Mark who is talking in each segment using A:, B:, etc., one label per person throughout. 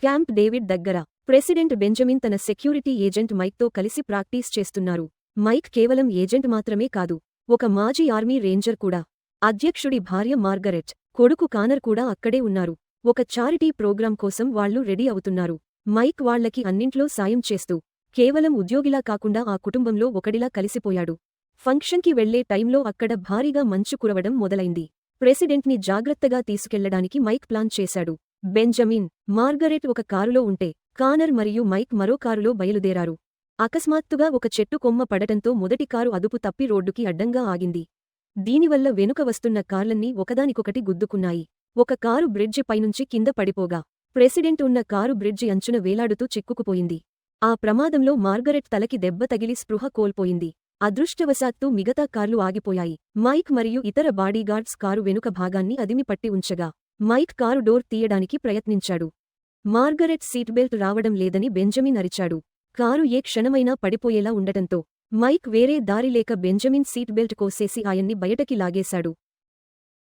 A: Camp David దగ్గర president Benjamin తన security agent మైక్తో కలిసి ప్రాక్టీస్ చేస్తున్నారు. మైక్ కేవలం ఏజెంట్ మాత్రమే కాదు, ఒక మాజీ ఆర్మీ రేంజర్ కూడా. అధ్యక్షుడి భార్య మార్గరెట్, కొడుకు కానర్ కూడా అక్కడే ఉన్నారు. ఒక చారిటీ ప్రోగ్రాం కోసం వాళ్లు రెడీ అవుతున్నారు. మైక్ వాళ్లకి అన్నింట్లో సాయం చేస్తూ, కేవలం ఉద్యోగిలా కాకుండా ఆ కుటుంబంలో ఒకడిలా కలిసిపోయాడు. ఫంక్షన్కి వెళ్లే టైంలో అక్కడ భారీగా మంచు కురవడం మొదలైంది. ప్రెసిడెంట్ని జాగ్రత్తగా తీసుకెళ్లడానికి మైక్ ప్లాన్ చేశాడు. బెంజమిన్, మార్గరెట్ ఒక కారులో ఉంటే, కానర్ మరియు మైక్ మరో కారులో బయలుదేరారు. అకస్మాత్తుగా ఒక చెట్టు కొమ్మ పడటంతో మొదటి కారు అదుపు తప్పి రోడ్డుకి అడ్డంగా ఆగింది. దీనివల్ల వెనుక వస్తున్న కార్లన్నీ ఒకదానికొకటి గుద్దుకున్నాయి. ఒక కారు బ్రిడ్జి పైనుంచి కింద పడిపోగా, ప్రెసిడెంట్ ఉన్న కారు బ్రిడ్జి అంచున వేలాడుతూ చిక్కుకుపోయింది. ఆ ప్రమాదంలో మార్గరెట్ తలకి దెబ్బ తగిలి స్పృహ కోల్పోయింది. అదృష్టవశాత్తు మిగతా కార్లు ఆగిపోయాయి. మైక్ మరియు ఇతర బాడీగార్డ్స్ కారు వెనుక భాగాన్ని అదిమి పట్టి ఉంచగా, మైక్ కారు డోర్ తీయడానికి ప్రయత్నించాడు. మార్గరెట్ సీట్బెల్ట్ రావడం లేదని బెంజమిన్ అరిచాడు. కారు ఏ క్షణమైనా పడిపోయేలా ఉండటంతో మైక్ వేరే దారిలేక బెంజమిన్ సీట్బెల్ట్ కోసేసి ఆయన్ని బయటకి లాగేశాడు.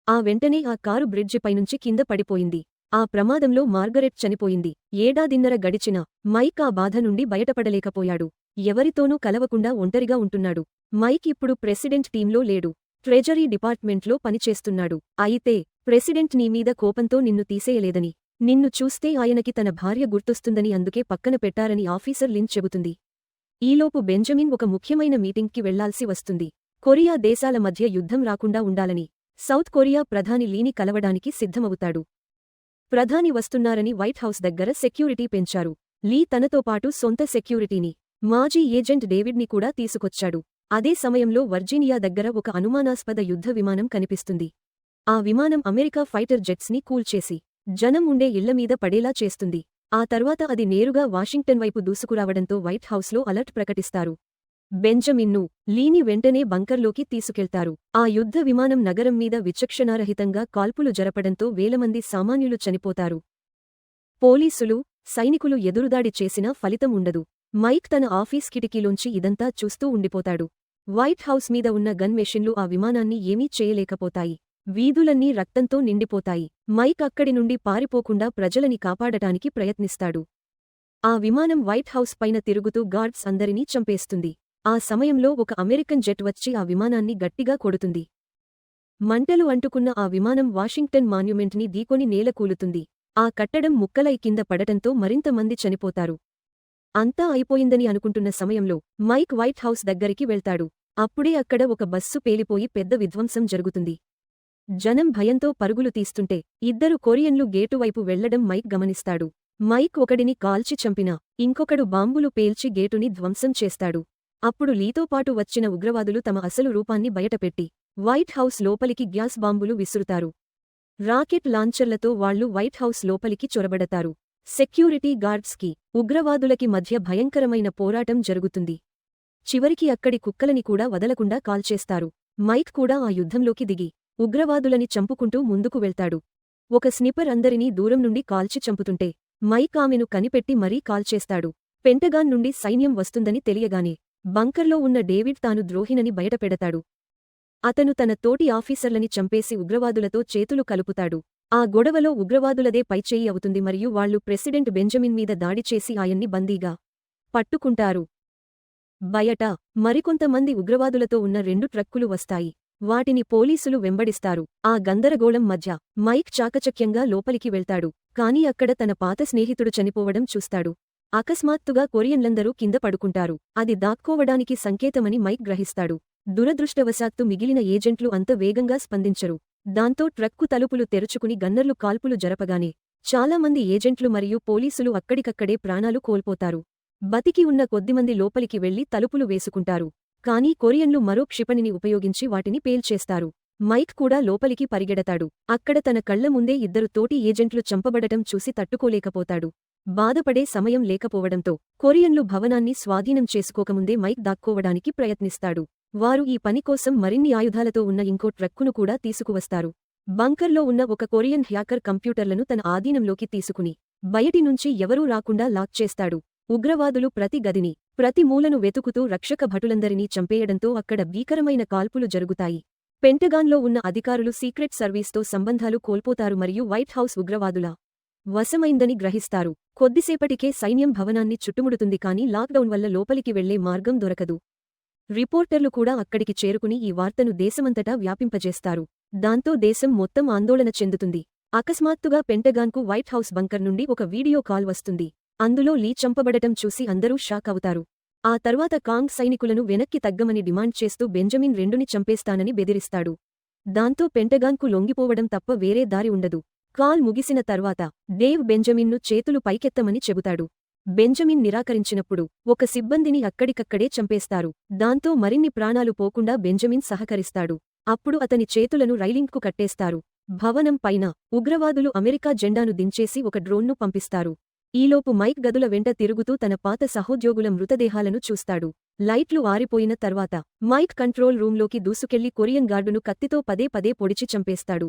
A: ఆ వెంటనే ఆ కారు బ్రిడ్జి పైనుంచి కింద పడిపోయింది. ఆ ప్రమాదంలో మార్గరెట్ చనిపోయింది. ఏడాదిన్నర గడిచినా మైక్ ఆ బాధ నుండి బయటపడలేకపోయాడు. ఎవరితోనూ కలవకుండా ఒంటరిగా ఉంటున్నాడు. మైక్ ఇప్పుడు ప్రెసిడెంట్ టీంలో లేడు, ట్రెజరీ డిపార్ట్మెంట్లో పనిచేస్తున్నాడు. అయితే ప్రెసిడెంట్ నీమీద కోపంతో నిన్ను తీసేయలేదని, నిన్ను చూస్తే ఆయనకి తన భార్య గుర్తొస్తుందని అందుకే పక్కన పెట్టారని ఆఫీసర్ లిన్ చెబుతుంది. ఈలోపు బెంజమిన్ ఒక ముఖ్యమైన మీటింగ్కి వెళ్లాల్సి వస్తుంది. కొరియా దేశాల మధ్య యుద్ధం రాకుండా ఉండాలని సౌత్ కొరియా ప్రధాని లీని కలవడానికి సిద్ధమవుతాడు. ప్రధాని వస్తున్నారని వైట్ హౌస్ దగ్గర సెక్యూరిటీ పెంచారు. లీ తనతో పాటు సొంత సెక్యూరిటీని, మాజీ ఏజెంట్ డేవిడ్ని కూడా తీసుకొచ్చాడు. అదే సమయంలో వర్జీనియా దగ్గర ఒక అనుమానాస్పద యుద్ధ విమానం కనిపిస్తుంది. ఆ విమానం అమెరికా ఫైటర్ జెట్స్ని కూల్చేసి, జనం ఉండే ఇళ్లమీద పడేలా చేస్తుంది. ఆ తర్వాత అది నేరుగా వాషింగ్టన్ వైపు దూసుకురావడంతో వైట్ హౌస్లో అలర్ట్ ప్రకటిస్తారు. బెంజమిన్ను, లీని వెంటనే బంకర్లోకి తీసుకెళ్తారు. ఆ యుద్ధ విమానం నగరం మీద విచక్షణారహితంగా కాల్పులు జరపడంతో వేలమంది సామాన్యులు చనిపోతారు. పోలీసులు, సైనికులు ఎదురుదాడి చేసినా ఫలితం ఉండదు. మైక్ తన ఆఫీస్ కిటికీలోంచి ఇదంతా చూస్తూ ఉండిపోతాడు. వైట్ హౌస్ మీద ఉన్న గన్ మెషిన్లు ఆ విమానాన్ని ఏమీ చేయలేకపోతాయి. వీధులన్నీ రక్తంతో నిండిపోతాయి. మైక్ అక్కడి నుండి పారిపోకుండా ప్రజలని కాపాడటానికి ప్రయత్నిస్తాడు. ఆ విమానం వైట్ హౌస్ పైన తిరుగుతూ గార్డ్స్ అందరినీ చంపేస్తుంది. ఆ సమయంలో ఒక అమెరికన్ జెట్ వచ్చి ఆ విమానాన్ని గట్టిగా కొడుతుంది. మంటలు అంటుకున్న ఆ విమానం వాషింగ్టన్ మాన్యుమెంట్ని ఢీకొని నేలకూలుతుంది. ఆ కట్టడం ముక్కలై కింద పడటంతో మరింత మంది చనిపోతారు. అంతా అయిపోయిందని అనుకుంటున్న సమయంలో మైక్ వైట్ హౌస్ దగ్గరికి వెళ్తాడు. అప్పుడే అక్కడ ఒక బస్సు పేలిపోయి పెద్ద విధ్వంసం జరుగుతుంది. జనం భయంతో పరుగులు తీస్తుంటే ఇద్దరు కొరియన్లు గేటు వైపు వెళ్లడం మైక్ గమనిస్తాడు. మైక్ ఒకడిని కాల్చి చంపినా ఇంకొకడు బాంబులు పేల్చి గేటుని ధ్వంసం చేస్తాడు. అప్పుడు లీతో పాటు వచ్చిన ఉగ్రవాదులు తమ అసలు రూపాన్ని బయటపెట్టి వైట్ హౌస్ లోపలికి గ్యాస్ బాంబులు విసురుతారు. రాకెట్ లాంచర్లతో వాళ్లు వైట్ హౌస్ లోపలికి చొరబడతారు. సెక్యూరిటీ గార్డ్స్కి, ఉగ్రవాదులకి మధ్య భయంకరమైన పోరాటం జరుగుతుంది. చివరికి అక్కడి కుక్కలని కూడా వదలకుండా కాల్చేస్తారు. మైక్ కూడా ఆ యుద్ధంలోకి దిగి ఉగ్రవాదులని చంపుకుంటూ ముందుకు వెళ్తాడు. ఒక స్నిపర్ అందరినీ దూరం నుండి కాల్చి చంపుతుంటే మైక్ ఆమెను కనిపెట్టి మరీ కాల్చేస్తాడు. పెంటగాన్ నుండి సైన్యం వస్తుందని తెలియగానే బంకర్లో ఉన్న డేవిడ్ తాను ద్రోహినని బయటపెడతాడు. అతను తన తోటి ఆఫీసర్లని చంపేసి ఉగ్రవాదులతో చేతులు కలుపుతాడు. ఆ గొడవలో ఉగ్రవాదులదే పైచేయి అవుతుంది మరియు వాళ్లు ప్రెసిడెంట్ బెంజమిన్ మీద దాడి చేసి ఆయన్ని బందీగా పట్టుకుంటారు. బయట మరికొంతమంది ఉగ్రవాదులతో ఉన్న 2 ట్రక్కులు వస్తాయి. వాటిని పోలీసులు వెంబడిస్తారు. ఆ గందరగోళం మధ్య మైక్ చాకచక్యంగా లోపలికి వెళ్తాడు. కాని అక్కడ తన పాత స్నేహితుడు చనిపోవడం చూస్తాడు. అకస్మాత్తుగా కొరియన్లందరూ కింద పడుకుంటారు. అది దాక్కోవడానికి సంకేతమని మైక్ గ్రహిస్తాడు. దురదృష్టవశాత్తు మిగిలిన ఏజెంట్లు అంత వేగంగా స్పందించరు. దాంతో ట్రక్కు తలుపులు తెరుచుకుని గన్నర్లు కాల్పులు జరపగానే చాలామంది ఏజెంట్లు మరియు పోలీసులు అక్కడికక్కడే ప్రాణాలు కోల్పోతారు. బతికి ఉన్న కొద్దిమంది లోపలికి వెళ్లి తలుపులు వేసుకుంటారు. కానీ కొరియన్లు మరో క్షిపణిని ఉపయోగించి వాటిని పేల్చేస్తారు. మైక్ కూడా లోపలికి పరిగెడతాడు. అక్కడ తన కళ్ల ముందే ఇద్దరు తోటి ఏజెంట్లు చంపబడటం చూసి తట్టుకోలేకపోతాడు. బాధపడే సమయం లేకపోవడంతో కొరియన్లు భవనాన్ని స్వాధీనం చేసుకోకముందే మైక్ దాక్కోవడానికి ప్రయత్నిస్తాడు. వారు ఈ పని కోసం మరిన్ని ఆయుధాలతో ఉన్న ఇంకో ట్రక్కును కూడా తీసుకువస్తారు. బంకర్లో ఉన్న ఒక కొరియన్ హ్యాకర్ కంప్యూటర్లను తన ఆధీనంలోకి తీసుకుని బయటి నుంచి ఎవరూ రాకుండా లాక్ చేస్తాడు. ఉగ్రవాదులు ప్రతి గదిని, ప్రతి మూలను వెతుకుతూ రక్షక భటులందరినీ చంపేయడంతో అక్కడ భీకరమైన కాల్పులు జరుగుతాయి. పెంటగాన్లో ఉన్న అధికారులు సీక్రెట్ సర్వీస్తో సంబంధాలు కోల్పోతారు మరియు వైట్ హౌస్ ఉగ్రవాదుల వశమైందని గ్రహిస్తారు. కొద్దిసేపటికే సైన్యం భవనాన్ని చుట్టుముడుతుంది కానీ లాక్డౌన్ వల్ల లోపలికి వెళ్లే మార్గం దొరకదు. రిపోర్టర్లు కూడా అక్కడికి చేరుకుని ఈ వార్తను దేశమంతటా వ్యాపింపజేస్తారు. దాంతో దేశం మొత్తం ఆందోళన చెందుతుంది. అకస్మాత్తుగా పెంటగాన్కు వైట్ హౌస్ బంకర్ నుండి ఒక వీడియో కాల్ వస్తుంది. అందులో లీ చంపబడటం చూసి అందరూ షాక్ అవుతారు. ఆ తర్వాత కాంగ్ సైనికులను వెనక్కి తగ్గమని డిమాండ్ చేస్తూ బెంజమిన్ రెండుని చంపేస్తానని బెదిరిస్తాడు. దాంతో పెంటగాన్కు లొంగిపోవడం తప్ప వేరే దారి ఉండదు. కాల్ ముగిసిన తర్వాత డేవ్ బెంజమిన్ను చేతులు పైకెత్తమని చెబుతాడు. బెంజమిన్ నిరాకరించినప్పుడు ఒక సిబ్బందిని అక్కడికక్కడే చంపేస్తారు. దాంతో మరిన్ని ప్రాణాలు పోకుండా బెంజమిన్ సహకరిస్తాడు. అప్పుడు అతని చేతులను రైలింగ్కు కట్టేస్తారు. భవనం పైన ఉగ్రవాదులు అమెరికా జెండాను దించేసి ఒక డ్రోన్ను పంపిస్తారు. ఈలోపు మైక్ గదుల వెంట తిరుగుతూ తన పాత సహోద్యోగుల మృతదేహాలను చూస్తాడు. లైట్లు ఆరిపోయిన తర్వాత మైక్ కంట్రోల్ రూంలోకి దూసుకెళ్లి కొరియన్ గార్డును కత్తితో పదే పదే పొడిచి చంపేస్తాడు.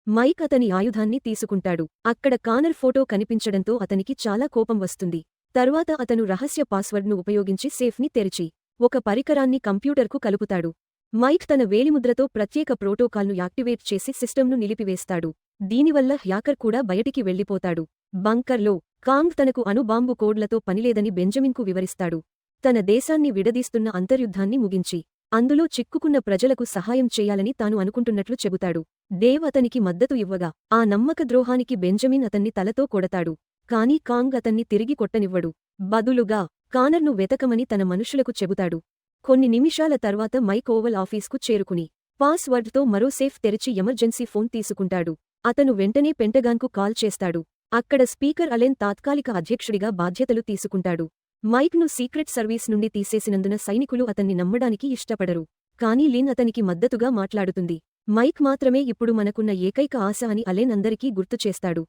A: మైక్ అతని ఆయుధాన్ని తీసుకుంటాడు. అక్కడ కానర్ ఫోటో కనిపించడంతో అతనికి చాలా కోపం వస్తుంది. తర్వాత అతను రహస్య పాస్వర్డ్ను ఉపయోగించి సేఫ్ని తెరిచి ఒక పరికరాన్ని కంప్యూటర్కు కలుపుతాడు. మైక్ తన వేలిముద్రతో ప్రత్యేక ప్రోటోకాల్ను యాక్టివేట్ చేసి సిస్టమ్ను నిలిపివేస్తాడు. దీనివల్ల హ్యాకర్ కూడా బయటికి వెళ్లిపోతాడు. బంకర్లో కాంగ్ తనకు అణుబాంబు కోడ్లతో పనిలేదని బెంజమిన్కు వివరిస్తాడు. తన దేశాన్ని విడదీస్తున్న అంతర్యుద్ధాన్ని ముగించి అందులో చిక్కుకున్న ప్రజలకు సహాయం చేయాలని తాను అనుకుంటున్నట్లు చెబుతాడు. డేవ్ అతనికి మద్దతు ఇవ్వగా ఆ నమ్మక ద్రోహానికి బెంజమిన్ అతన్ని తలతో కొడతాడు. కానీ కాంగ్ అతన్ని తిరిగి కొట్టనివ్వడు. బదులుగా కానర్ను వెతకమని తన మనుషులకు చెబుతాడు. కొన్ని నిమిషాల తర్వాత మైక్ ఓవల్ ఆఫీస్కు చేరుకుని పాస్వర్డ్తో మరో సేఫ్ తెరిచి ఎమర్జెన్సీ ఫోన్ తీసుకుంటాడు. అతను వెంటనే పెంటగాన్కు కాల్ చేస్తాడు. అక్కడ స్పీకర్ అలెన్ తాత్కాలిక అధ్యక్షుడిగా బాధ్యతలు తీసుకుంటాడు. మైక్ను సీక్రెట్ సర్వీస్ నుండి తీసేసినందున సైనికులు అతన్ని నమ్మడానికి ఇష్టపడరు. కానీ లిన్ అతనికి మద్దతుగా మాట్లాడుతుంది. మైక్ మాత్రమే ఇప్పుడు మనకున్న ఏకైక ఆశ అని అలెన్ అందరికీ గుర్తుచేస్తాడు.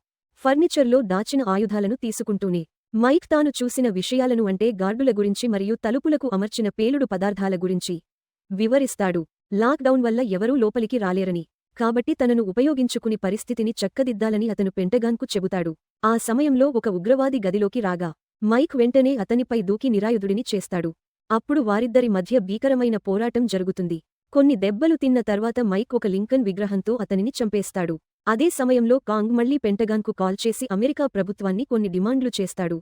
A: ఫర్నిచర్లో దాచిన ఆయుధాలను తీసుకుంటూనే మైక్ తాను చూసిన విషయాలను అంటే గార్డుల గురించి మరియు తలుపులకు అమర్చిన పేలుడు పదార్థాల గురించి వివరిస్తాడు. లాక్డౌన్ వల్ల ఎవరూ లోపలికి రాలేరని, కాబట్టి తనను ఉపయోగించుకుని పరిస్థితిని చక్కదిద్దాలని అతను పెంటగాన్కు చెబుతాడు. ఆ సమయంలో ఒక ఉగ్రవాది గదిలోకి రాగా మైక్ వెంటనే అతనిపై దూకి నిరాయుధుడిని చేస్తాడు. అప్పుడు వారిద్దరి మధ్య భీకరమైన పోరాటం జరుగుతుంది. కొన్ని దెబ్బలు తిన్న తర్వాత మైక్ ఒక లింకన్ విగ్రహంతో అతనిని చంపేస్తాడు. అదే సమయంలో కాంగ్ మళ్లీ పెంటగాన్కు కాల్ చేసి అమెరికా ప్రభుత్వాన్ని కొన్ని డిమాండ్లు చేస్తాడు.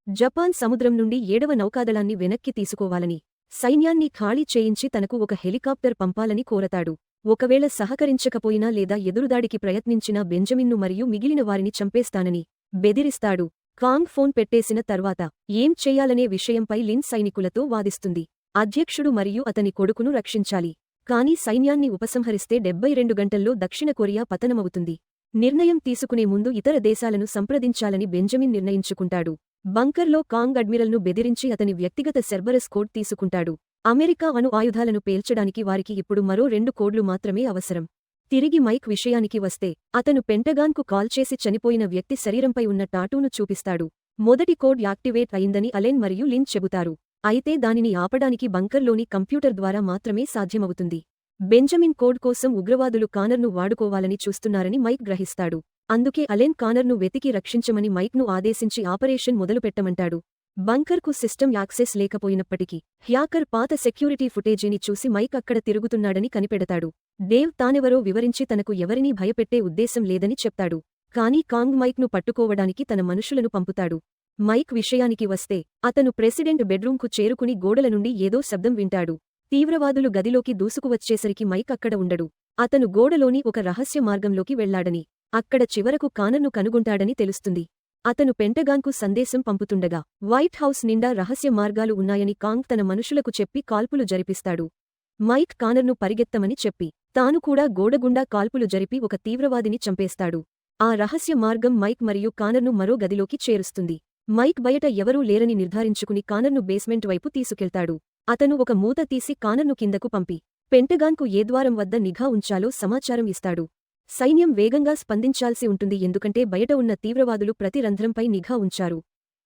A: జపాన్ సముద్రం నుండి 7వ నౌకాదళాన్ని వెనక్కి తీసుకోవాలని, సైన్యాన్ని ఖాళీ చేయించి తనకు ఒక హెలికాప్టర్ పంపాలని కోరతాడు. ఒకవేళ సహకరించకపోయినా లేదా ఎదురుదాడికి ప్రయత్నించినా బెంజమిన్ను మరియు మిగిలిన వారిని చంపేస్తానని బెదిరిస్తాడు. కాంగ్ ఫోన్ పెట్టేసిన తర్వాత ఏం చెయ్యాలనే విషయంపై లిన్ సైనికులతో వాదిస్తుంది. అధ్యక్షుడు మరియు అతని కొడుకును రక్షించాలి. కానీ సైన్యాన్ని ఉపసంహరిస్తే 72 గంటల్లో దక్షిణ కొరియా పతనమవుతుంది. నిర్ణయం తీసుకునే ముందు ఇతర దేశాలను సంప్రదించాలని బెంజమిన్ నిర్ణయించుకుంటాడు. బంకర్లో కాంగ్ అడ్మిరల్ను బెదిరించి అతని వ్యక్తిగత సెర్బరస్ కోడ్ తీసుకుంటాడు. అమెరికా అణు ఆయుధాలను పేల్చడానికి వారికి ఇప్పుడు మరో 2 కోడ్లు మాత్రమే అవసరం. తిరిగి మైక్ విషయానికి వస్తే అతను పెంటగాన్కు కాల్ చేసి చనిపోయిన వ్యక్తి శరీరంపై ఉన్న టాటూను చూపిస్తాడు. మొదటి కోడ్ యాక్టివేట్ అయిందని అలెన్ మరియు లిన్ చెబుతారు. అయితే దానిని ఆపడానికి బంకర్లోని కంప్యూటర్ ద్వారా మాత్రమే సాధ్యమవుతుంది. బెంజమిన్ కోడ్ కోసం ఉగ్రవాదులు కానర్ను వాడుకోవాలని చూస్తున్నారని మైక్ గ్రహిస్తాడు. అందుకే అలెన్ కానర్ను వెతికి రక్షించమని మైక్ను ఆదేశించి ఆపరేషన్ మొదలుపెట్టమంటాడు. బంకర్కు సిస్టమ్ యాక్సెస్ లేకపోయినప్పటికీ హ్యాకర్ పాత సెక్యూరిటీ ఫుటేజీని చూసి మైక్ అక్కడ తిరుగుతున్నాడని కనిపెడతాడు. డేవ్ తానెవరో వివరించి తనకు ఎవరినీ భయపెట్టే ఉద్దేశం లేదని చెప్తాడు. కానీ కాంగ్ మైక్ను పట్టుకోవడానికి తన మనుషులను పంపుతాడు. మైక్ విషయానికి వస్తే అతను ప్రెసిడెంట్ బెడ్రూంకు చేరుకుని గోడల నుండి ఏదో శబ్దం వింటాడు. తీవ్రవాదులు గదిలోకి దూసుకువచ్చేసరికి మైక్ అక్కడ ఉండడు. అతను గోడలోని ఒక రహస్య మార్గంలోకి వెళ్లాడని, అక్కడ చివరకు కానర్ను కనుగొంటాడని తెలుస్తుంది. అతను పెంటగాన్కు సందేశం పంపుతుండగా వైట్ హౌస్ నిండా రహస్య మార్గాలు ఉన్నాయని కాంగ్ తన మనుషులకు చెప్పి కాల్పులు జరిపిస్తాడు. మైక్ కానర్ను పరిగెత్తమని చెప్పి తాను కూడా గోడగుండా కాల్పులు జరిపి ఒక తీవ్రవాదిని చంపేస్తాడు. ఆ రహస్య మార్గం మైక్ మరియు కానర్ను మరో గదిలోకి చేరుస్తుంది. మైక్ బయట ఎవరూ లేరని నిర్ధారించుకుని కానర్ను బేస్మెంట్ వైపు తీసుకెళ్తాడు. అతను ఒక మూత తీసి కానర్ను కిందకు పంపి పెంటగాన్కు ఏ ద్వారం వద్ద నిఘా ఉంచాలో సమాచారం ఇస్తాడు. సైన్యం వేగంగా స్పందించాల్సి ఉంటుంది ఎందుకంటే బయట ఉన్న తీవ్రవాదులు ప్రతి రంధ్రంపై నిఘా ఉంచారు.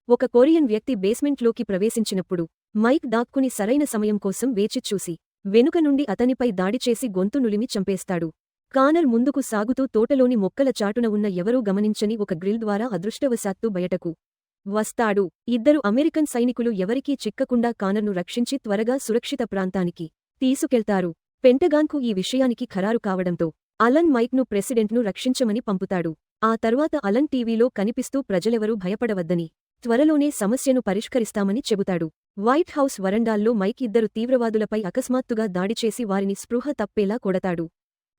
A: ఒక కొరియన్ వ్యక్తి బేస్మెంట్లోకి ప్రవేశించినప్పుడు మైక్ దాక్కుని సరైన సమయం కోసం వేచి చూసి వెనుక నుండి అతనిపై దాడి చేసి గొంతు నులిమి చంపేస్తాడు. కానర్ ముందుకు సాగుతూ తోటలోని మొక్కల చాటున ఉన్న ఎవరూ గమనించని ఒక గ్రిల్ ద్వారా అదృష్టవశాత్తు బయటకు వస్తాడు. ఇద్దరు అమెరికన్ సైనికులు ఎవరికీ చిక్కకుండా కానర్ను రక్షించి త్వరగా సురక్షిత ప్రాంతానికి తీసుకెళ్తారు. పెంటగాన్కు ఈ విషయానికి ఖరారు కావడంతో అలన్ మైక్ను ప్రెసిడెంట్ను రక్షించమని పంపుతాడు. ఆ తర్వాత అలన్ టీవీలో కనిపిస్తూ ప్రజలెవరూ భయపడవద్దని, త్వరలోనే సమస్యను పరిష్కరిస్తామని చెబుతాడు. వైట్ హౌస్ వరండాల్లో మైక్ ఇద్దరు తీవ్రవాదులపై అకస్మాత్తుగా దాడిచేసి వారిని స్పృహ తప్పేలా కొడతాడు.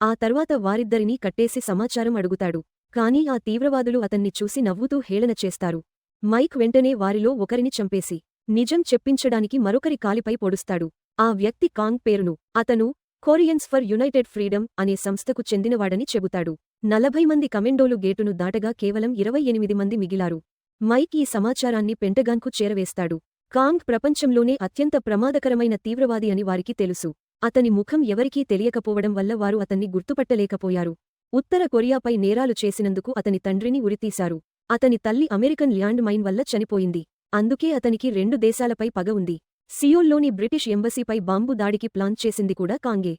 A: ఆ తర్వాత వారిద్దరినీ కట్టేసి సమాచారం అడుగుతాడు. కానీ ఆ తీవ్రవాదులు అతన్ని చూసి నవ్వుతూ హేళన చేస్తారు. మైక్ వెంటనే వారిలో ఒకరిని చంపేసి, నిజం చెప్పించడానికి మరొకరి కాలిపై పొడుస్తాడు. ఆ వ్యక్తి కాంగ్ పేరును అతను కొరియన్స్ ఫర్ యునైటెడ్ ఫ్రీడమ్ అనే సంస్థకు చెందినవాడని చెబుతాడు. 40 మంది కమెండోలు గేటును దాటగా కేవలం 28 మంది మిగిలారు. మైక్ ఈ సమాచారాన్ని పెంటగాన్కు చేరవేస్తాడు. కాంగ్ ప్రపంచంలోనే అత్యంత ప్రమాదకరమైన తీవ్రవాది అని వారికి తెలుసు. అతని ముఖం ఎవరికీ తెలియకపోవడం వల్ల వారు అతన్ని గుర్తుపట్టలేకపోయారు. ఉత్తర కొరియాపై నేరాలు చేసినందుకు అతని తండ్రిని ఉరితీశారు. అతని తల్లి అమెరికన్ ల్యాండ్ మైన్ వల్ల చనిపోయింది. అందుకే అతనికి 2 దేశాలపై పగ ఉంది. సియోల్లోని బ్రిటిష్ ఎంబసీపై బాంబు దాడికి ప్లాన్ చేసింది కూడా కాంగే.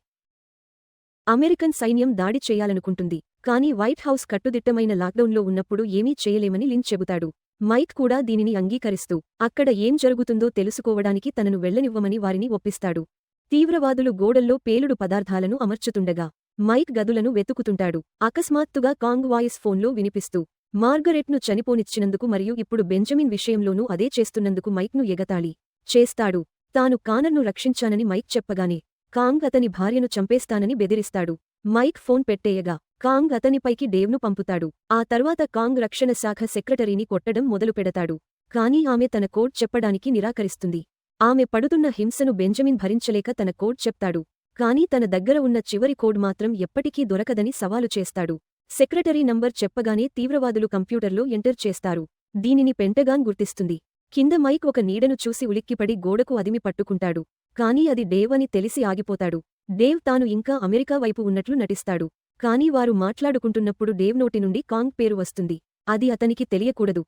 A: అమెరికన్ సైన్యం దాడి చేయాలనుకుంటుంది. కానీ వైట్ హౌస్ కట్టుదిట్టమైన లాక్డౌన్లో ఉన్నప్పుడు ఏమీ చేయలేమని లిన్ చెబుతాడు. మైక్ కూడా దీనిని అంగీకరిస్తూ, అక్కడ ఏం జరుగుతుందో తెలుసుకోవడానికి తనను వెళ్లనివ్వమని వారిని ఒప్పిస్తాడు. తీవ్రవాదులు గోడల్లో పేలుడు పదార్థాలను అమర్చుతుండగా మైక్ గదులను వెతుకుతుంటాడు. అకస్మాత్తుగా కాంగ్ వాయిస్ ఫోన్లో వినిపిస్తూ, మార్గరెట్ను చనిపోనిచ్చినందుకు మరియు ఇప్పుడు బెంజమిన్ విషయంలోనూ అదే చేస్తున్నందుకు మైక్ను ఎగతాళి చేస్తాడు. తాను కానర్ను రక్షించానని మైక్ చెప్పగానే కాంగ్ అతని భార్యను చంపేస్తానని బెదిరిస్తాడు. మైక్ ఫోన్ పెట్టేయగా కాంగ్ అతనిపైకి డేవ్ను పంపుతాడు. ఆ తర్వాత కాంగ్ రక్షణ శాఖ సెక్రటరీని కొట్టడం మొదలుపెడతాడు. కానీ ఆమె తన కోడ్ చెప్పడానికి నిరాకరిస్తుంది. ఆమె పడుతున్న హింసను బెంజమిన్ భరించలేక తన కోడ్ చెప్తాడు. కానీ తన దగ్గర ఉన్న చివరి కోడ్ మాత్రం ఎప్పటికీ దొరకదని సవాలు చేస్తాడు. సెక్రటరీ నంబర్ చెప్పగానే తీవ్రవాదులు కంప్యూటర్లో ఎంటర్ చేస్తారు. దీనిని పెంటగాన్ గుర్తిస్తుంది. కింద మైక్ ఒక నీడను చూసి ఉలిక్కిపడి గోడకు అదిమి పట్టుకుంటాడు. కానీ అది డేవ్ అని తెలిసి ఆగిపోతాడు. డేవ్ తాను ఇంకా అమెరికా వైపు ఉన్నట్లు నటిస్తాడు. కానీ వారు మాట్లాడుకుంటున్నప్పుడు డేవ్ నోటి నుండి కాంగ్ పేరు వస్తుంది. అది అతనికి తెలియకూడదు.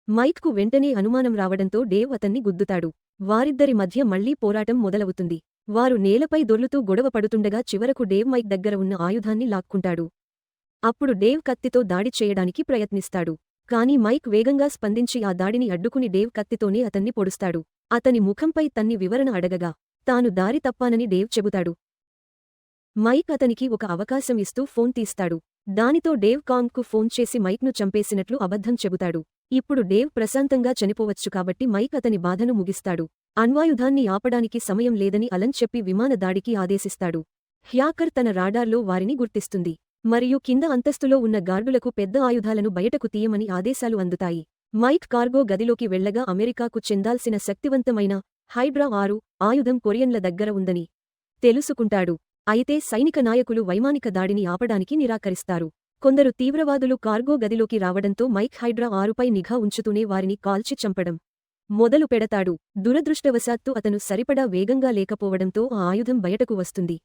A: మైక్కు వెంటనే అనుమానం రావడంతో డేవ్ అతన్ని గుద్దుతాడు. వారిద్దరి మధ్య మళ్లీ పోరాటం మొదలవుతుంది. వారు నేలపై దొర్లుతూ గొడవ పడుతుండగా చివరకు డేవ్ మైక్ దగ్గర ఉన్న ఆయుధాన్ని లాక్కుంటాడు. అప్పుడు డేవ్ కత్తితో దాడి చేయడానికి ప్రయత్నిస్తాడు. కానీ మైక్ వేగంగా స్పందించి ఆ దాడిని అడ్డుకుని డేవ్ కత్తితోనే అతన్ని పొడుస్తాడు. అతని ముఖంపై తన్ని వివరణ అడగగా తాను దారి తప్పానని డేవ్ చెబుతాడు. మైక్ అతనికి ఒక అవకాశం ఇస్తూ ఫోన్ తీస్తాడు. దానితో డేవ్ కాంగ్కు ఫోన్ చేసి మైక్ను చంపేసినట్లు అబద్ధం చెబుతాడు. ఇప్పుడు డేవ్ ప్రశాంతంగా చనిపోవచ్చు కాబట్టి మైక్ అతని బాధను ముగిస్తాడు. అణ్వాయుధాన్ని ఆపడానికి సమయం లేదని అలన్ చెప్పి విమాన దాడికి ఆదేశిస్తాడు. హ్యాకర్ తన రాడార్లో వారిని గుర్తిస్తుంది. మరియు కింద అంతస్తులో ఉన్న గార్డులకు పెద్ద ఆయుధాలను బయటకు తీయమని ఆదేశాలు అందుతాయి. మైక్ కార్గో గదిలోకి వెళ్లగా అమెరికాకు చెందాల్సిన శక్తివంతమైన హైడ్రా 6 ఆయుధం కొరియన్ల దగ్గర ఉందని తెలుసుకుంటాడు. అయితే సైనిక నాయకులు వైమానిక దాడిని ఆపడానికి నిరాకరిస్తారు. కొందరు తీవ్రవాదులు కార్గో గదిలోకి రావడంతో మైక్ హైడ్రా 6పై నిఘా ఉంచుతూనే వారిని కాల్చి చంపడం మొదలు పెడతాడు. దురదృష్టవశాత్తు అతను సరిపడా వేగంగా లేకపోవడంతో ఆ ఆయుధం బయటకు వస్తుంది.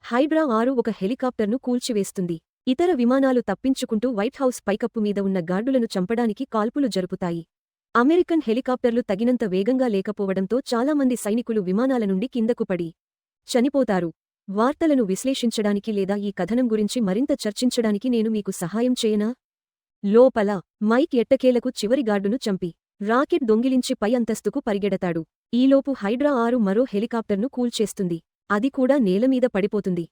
A: హైడ్రా 6 ఒక హెలికాప్టర్ను కూల్చివేస్తుంది. ఇతర విమానాలు తప్పించుకుంటూ వైట్ హౌస్ పైకప్పు మీద ఉన్న గార్డులను చంపడానికి కాల్పులు జరుపుతాయి. అమెరికన్ హెలికాప్టర్లు తగినంత వేగంగా లేకపోవడంతో చాలామంది సైనికులు విమానాల నుండి కిందకు పడి చనిపోతారు. వార్తలను విశ్లేషించడానికి లేదా ఈ కథనం గురించి మరింత చర్చించడానికి నేను మీకు సహాయం చేయనా? లోపల మైక్ ఎట్టకేలకు చివరి గార్డును చంపి రాకెట్ దొంగిలించి పై అంతస్తుకు పరిగెడతాడు. ఈలోపు హైడ్రా 6 మరో హెలికాప్టర్ను కూల్చేస్తుంది. అది కూడా నేలమీద పడిపోతుంది.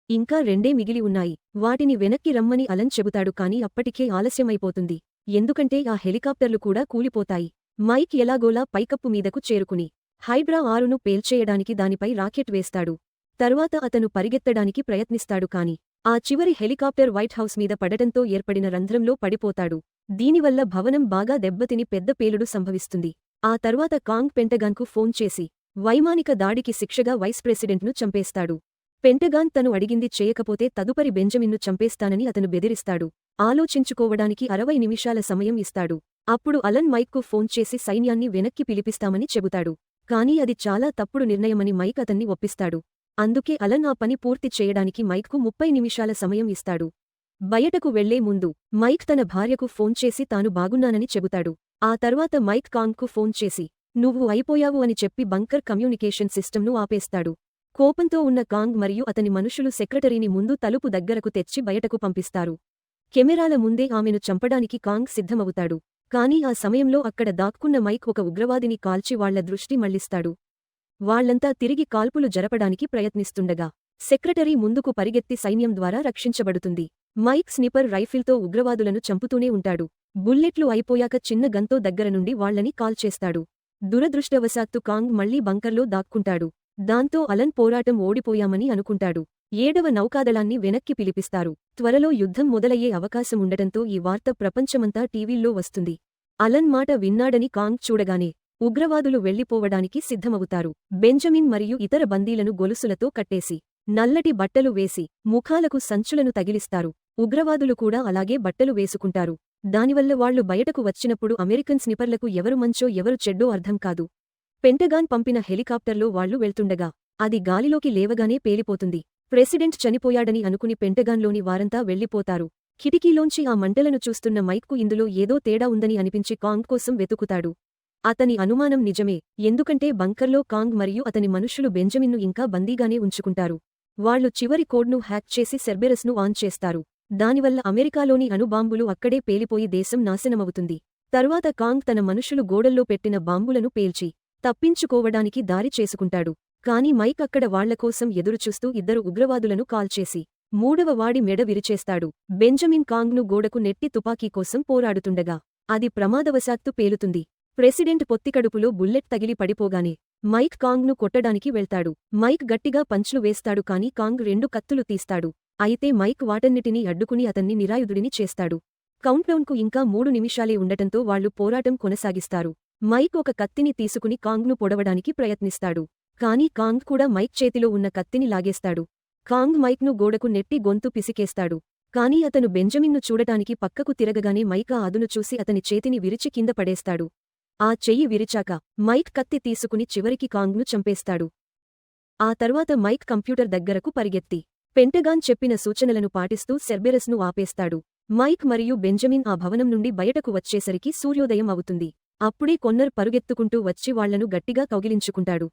A: ఇంకా 2 మిగిలి ఉన్నాయి. వాటిని వెనక్కి రమ్మని అలన్ చెబుతాడు. కానీ అప్పటికే ఆలస్యమైపోతుంది. ఎందుకంటే ఆ హెలికాప్టర్లు కూడా కూలిపోతాయి. మైక్ ఎలాగోలా పైకప్పు మీదకు చేరుకుని హైడ్రా 6ను పేల్చేయడానికి దానిపై రాకెట్ వేస్తాడు. తర్వాత అతను పరిగెత్తడానికి ప్రయత్నిస్తాడు. కాని ఆ చివరి హెలికాప్టర్ వైట్ హౌస్ మీద పడటంతో ఏర్పడిన రంధ్రంలో పడిపోతాడు. దీనివల్ల భవనం బాగా దెబ్బతిని పెద్ద పేలుడు సంభవిస్తుంది. ఆ తర్వాత కాంగ్ పెంటగాన్కు ఫోన్ చేసి వైమానిక దాడికి శిక్షగా వైస్ ప్రెసిడెంట్ను చంపేస్తాడు. పెంటగాన్ తను అడిగింది చేయకపోతే తదుపరి బెంజమిన్ను చంపేస్తానని అతను బెదిరిస్తాడు. ఆలోచించుకోవడానికి 60 నిమిషాల సమయం ఇస్తాడు. అప్పుడు అలన్ మైక్కు ఫోన్ చేసి సైన్యాన్ని వెనక్కి పిలిపిస్తామని చెబుతాడు. కానీ అది చాలా తప్పుడు నిర్ణయమని మైక్ అతన్ని ఒప్పిస్తాడు. అందుకే అలన్ ఆ పని పూర్తి చేయడానికి మైక్కు 30 నిమిషాల సమయం ఇస్తాడు. బయటకు వెళ్లే ముందు మైక్ తన భార్యకు ఫోన్ చేసి తాను బాగున్నానని చెబుతాడు. ఆ తర్వాత మైక్ కాంగ్కు ఫోన్ చేసి నువ్వు అయిపోయావు అని చెప్పి బంకర్ కమ్యూనికేషన్ సిస్టమ్ను ఆపేస్తాడు. కోపంతో ఉన్న కాంగ్ మరియు అతని మనుషులు సెక్రటరీని ముందు తలుపు దగ్గరకు తెచ్చి బయటకు పంపిస్తారు. కెమెరాల ముందే ఆమెను చంపడానికి కాంగ్ సిద్ధమవుతాడు. కానీ ఆ సమయంలో అక్కడ దాక్కున్న మైక్ ఒక ఉగ్రవాదిని కాల్చి వాళ్ల దృష్టి మళ్లిస్తాడు. వాళ్లంతా తిరిగి కాల్పులు జరపడానికి ప్రయత్నిస్తుండగా సెక్రటరీ ముందుకు పరిగెత్తి సైన్యం ద్వారా రక్షించబడుతుంది. మైక్ స్నిపర్ రైఫిల్తో ఉగ్రవాదులను చంపుతూనే ఉంటాడు. బుల్లెట్లు అయిపోయాక చిన్న గన్తో దగ్గర నుండి వాళ్లని కాల్చేస్తాడు. దురదృష్టవశాత్తు కాంగ్ మళ్లీ బంకర్లో దాక్కుంటాడు. దాంతో అలన్ పోరాటం ఓడిపోయామని అనుకుంటాడు. 7వ నౌకాదళాన్ని వెనక్కి పిలిపిస్తారు. త్వరలో యుద్ధం మొదలయ్యే అవకాశముండటంతో ఈ వార్త ప్రపంచమంతా టీవీల్లో వస్తుంది. అలన్ మాట విన్నాడని కాంగ్ చూడగానే ఉగ్రవాదులు వెళ్లిపోవడానికి సిద్ధమవుతారు. బెంజమిన్ మరియు ఇతర బందీలను గొలుసులతో కట్టేసి, నల్లటి బట్టలు వేసి, ముఖాలకు సంచులను తగిలిస్తారు. ఉగ్రవాదులు కూడా అలాగే బట్టలు వేసుకుంటారు. దానివల్ల వాళ్లు బయటకు వచ్చినప్పుడు అమెరికన్ స్నిపర్లకు ఎవరు మంచో ఎవరు చెడ్డో అర్థం కాదు. పెంటగాన్ పంపిన హెలికాప్టర్లో వాళ్లు వెళ్తుండగా అది గాలిలోకి లేవగానే పేలిపోతుంది. ప్రెసిడెంట్ చనిపోయాడని అనుకుని పెంటగాన్లోని వారంతా వెళ్లిపోతారు. కిటికీలోంచి ఆ మంటలను చూస్తున్న మైక్కు ఇందులో ఏదో తేడా ఉందని అనిపించి కాంగ్ కోసం వెతుకుతాడు. అతని అనుమానం నిజమే, ఎందుకంటే బంకర్లో కాంగ్ మరియు అతని మనుష్యులు బెంజమిన్ను ఇంకా బందీగానే ఉంచుకుంటారు. వాళ్లు చివరి కోడ్ను హ్యాక్ చేసి సెర్బెరస్ను ఆన్ చేస్తారు. దానివల్ల అమెరికాలోని అణుబాంబులు అక్కడే పేలిపోయి దేశం నాశనమవుతుంది. తర్వాత కాంగ్ తన మనుషులు గోడల్లో పెట్టిన బాంబులను పేల్చి తప్పించుకోవడానికి దారి చేసుకుంటాడు. కాని మైక్ అక్కడ వాళ్లకోసం ఎదురుచూస్తూ 2 ఉగ్రవాదులను కాల్చేసి 3వ వాడి మెడ విరిచేస్తాడు. బెంజమిన్ కాంగ్ను గోడకు నెట్టి తుపాకీ కోసం పోరాడుతుండగా అది ప్రమాదవశాత్తు పేలుతుంది. ప్రెసిడెంట్ పొత్తికడుపులో బుల్లెట్ తగిలి పడిపోగానే మైక్ కాంగ్ను కొట్టడానికి వెళ్తాడు. మైక్ గట్టిగా పంచ్లు వేస్తాడు కాని కాంగ్ 2 కత్తులు తీస్తాడు. అయితే మైక్ వాటన్నిటినీ అడ్డుకుని అతన్ని నిరాయుధుడిని చేస్తాడు. కౌంట్డౌన్కు ఇంకా 3 నిమిషాలే ఉండటంతో వాళ్లు పోరాటం కొనసాగిస్తారు. మైక్ ఒక కత్తిని తీసుకుని కాంగ్ను పొడవడానికి ప్రయత్నిస్తాడు. కాని కాంగ్ కూడా మైక్ చేతిలో ఉన్న కత్తిని లాగేస్తాడు. కాంగ్ మైక్ను గోడకు నెట్టి గొంతు పిసికేస్తాడు. కాని అతను బెంజమిన్ను చూడటానికి పక్కకు తిరగగానే మైక్ ఆ అదును చూసి అతని చేతిని విరిచి కింద పడేస్తాడు. ఆ చెయ్యి విరిచాక మైక్ కత్తి తీసుకుని చివరికి కాంగ్ను చంపేస్తాడు. ఆ తర్వాత మైక్ కంప్యూటర్ దగ్గరకు పరిగెత్తి పెంటగాన్ చెప్పిన సూచనలను పాటిస్తూ సెర్బెరస్ను ఆపేస్తాడు. మైక్ మరియు బెంజమిన్ ఆ భవనం నుండి బయటకు వచ్చేసరికి సూర్యోదయం అవుతుంది. అప్పుడే కొన్నర్ పరుగెత్తుకుంటూ వచ్చి వాళ్లను గట్టిగా కౌగిలించుకుంటాడు.